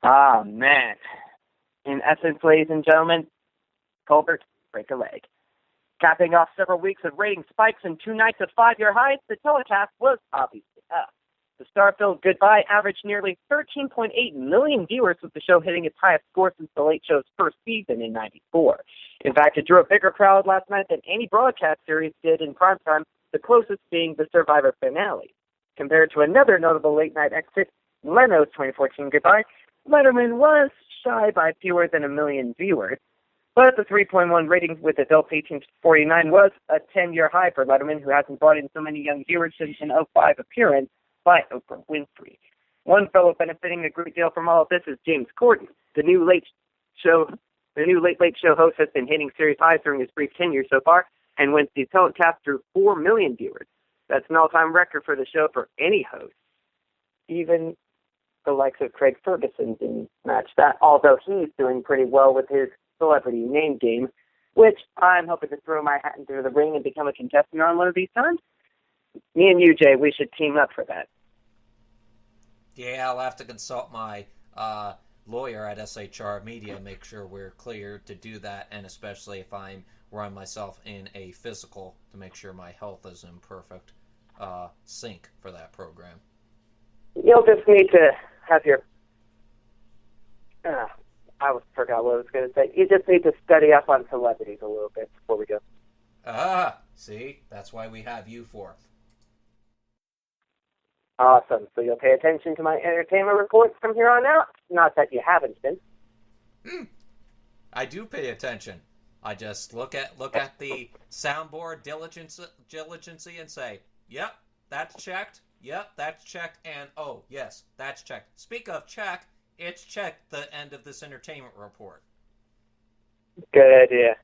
[SPEAKER 3] Ah, man. In essence, ladies and gentlemen, Colbert break a leg. Capping off several weeks of rating spikes and 2 nights of 5-year highs, the telecast was obviously up.
[SPEAKER 19] The star-filled Goodbye averaged nearly 13.8 million viewers, with the show hitting its highest score since The Late Show's first season in '94. In fact, it drew a bigger crowd last night than any broadcast series did in primetime, the closest being the Survivor finale. Compared to another notable late-night exit, Leno's 2014 Goodbye, Letterman was shy by fewer than 1 million viewers. But the 3.1 rating with adults 18 to 49 was a 10-year high for Letterman, who hasn't brought in so many young viewers since an '05 appearance by Oprah Winfrey. One fellow benefiting a great deal from all of this is James Corden. The new Late Late Show host has been hitting series highs during his brief tenure so far, and went the telecast through 4 million viewers. That's an all-time record for the show for any host. Even the likes of Craig Ferguson didn't match that, although he's doing pretty well with his celebrity name game, which I'm hoping to throw my hat into the ring and become a contestant on one of these times. Me and you, Jay, we should team up for that.
[SPEAKER 2] Yeah, I'll have to consult my lawyer at SHR Media, make sure we're clear to do that, and especially if I'm run myself in a physical to make sure my health is in perfect sync for that program.
[SPEAKER 19] You'll just need to have your... I forgot what I was going to say. You just need to study up on celebrities a little bit before we go.
[SPEAKER 2] See? That's why we have you for.
[SPEAKER 19] Awesome. So you'll pay attention to my entertainment reports from here on out? Not that you haven't been.
[SPEAKER 2] I do pay attention. I just look at the soundboard diligency and say, yep, that's checked. Yep, that's checked. And, oh, yes, that's checked. Speak of check, it's checked the end of this entertainment report.
[SPEAKER 19] Good idea.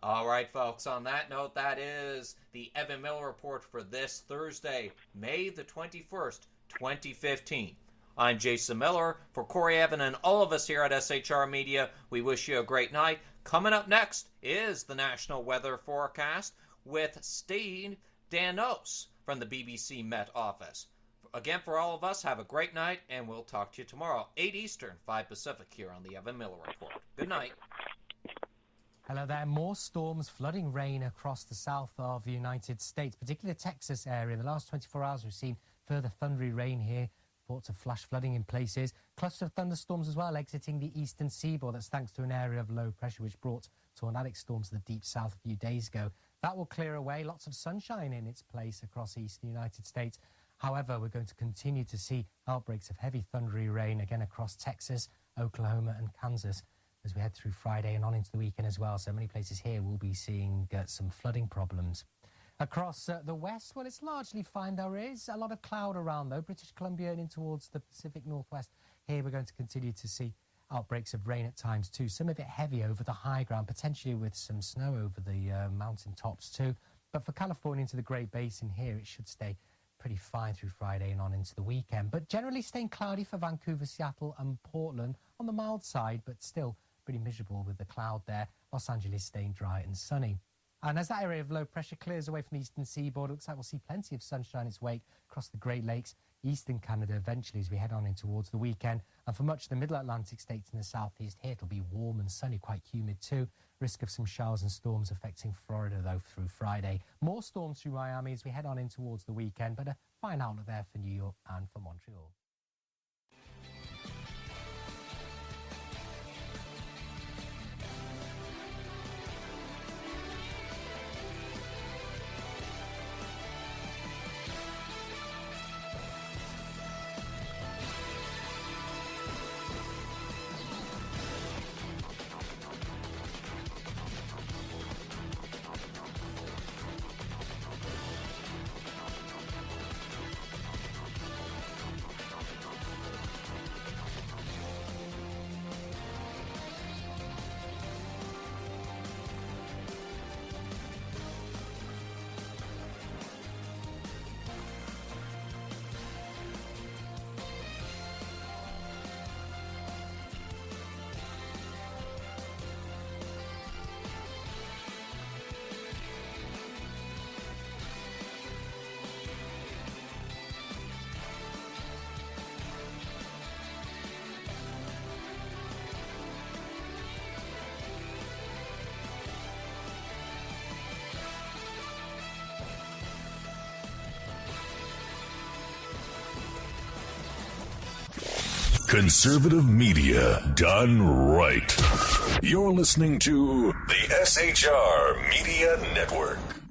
[SPEAKER 2] All right, folks, on that note, that is the Evan Miller Report for this Thursday, May the 21st, 2015. I'm Jason Miller. For Corey Evan and all of us here at SHR Media, we wish you a great night. Coming up next is the National Weather Forecast with Steve Danos from the BBC Met Office. Again, for all of us, have a great night, and we'll talk to you tomorrow, 8 Eastern, 5 Pacific, here on the Evan Miller Report. Good night.
[SPEAKER 20] Hello there. More storms, flooding rain across the south of the United States, particularly the Texas area. In the last 24 hours, we've seen further thundery rain here. Reports of flash flooding in places. Cluster of thunderstorms as well exiting the eastern seaboard. That's thanks to an area of low pressure which brought tornadic storms to the deep south a few days ago. That will clear away. Lots of sunshine in its place across the eastern United States. However, we're going to continue to see outbreaks of heavy thundery rain again across Texas, Oklahoma and Kansas as we head through Friday and on into the weekend as well. So many places here will be seeing some flooding problems. Across the west, well, it's largely fine. There is a lot of cloud around, though. British Columbia and in towards the Pacific Northwest. Here we're going to continue to see outbreaks of rain at times, too. Some of it heavy over the high ground, potentially with some snow over the mountain tops, too. But for California into the Great Basin here, it should stay pretty fine through Friday and on into the weekend. But generally staying cloudy for Vancouver, Seattle and Portland on the mild side, but still pretty miserable with the cloud there. Los Angeles staying dry and sunny. And as that area of low pressure clears away from the eastern seaboard, it looks like we'll see plenty of sunshine in its wake across the Great Lakes, eastern Canada eventually as we head on in towards the weekend. And for much of the middle Atlantic states in the southeast here, it'll be warm and sunny, quite humid too. Risk of some showers and storms affecting Florida, though, through Friday. More storms through Miami as we head on in towards the weekend, but a fine outlook there for New York and for Montreal.
[SPEAKER 1] Conservative media done right. You're listening to the SHR Media Network.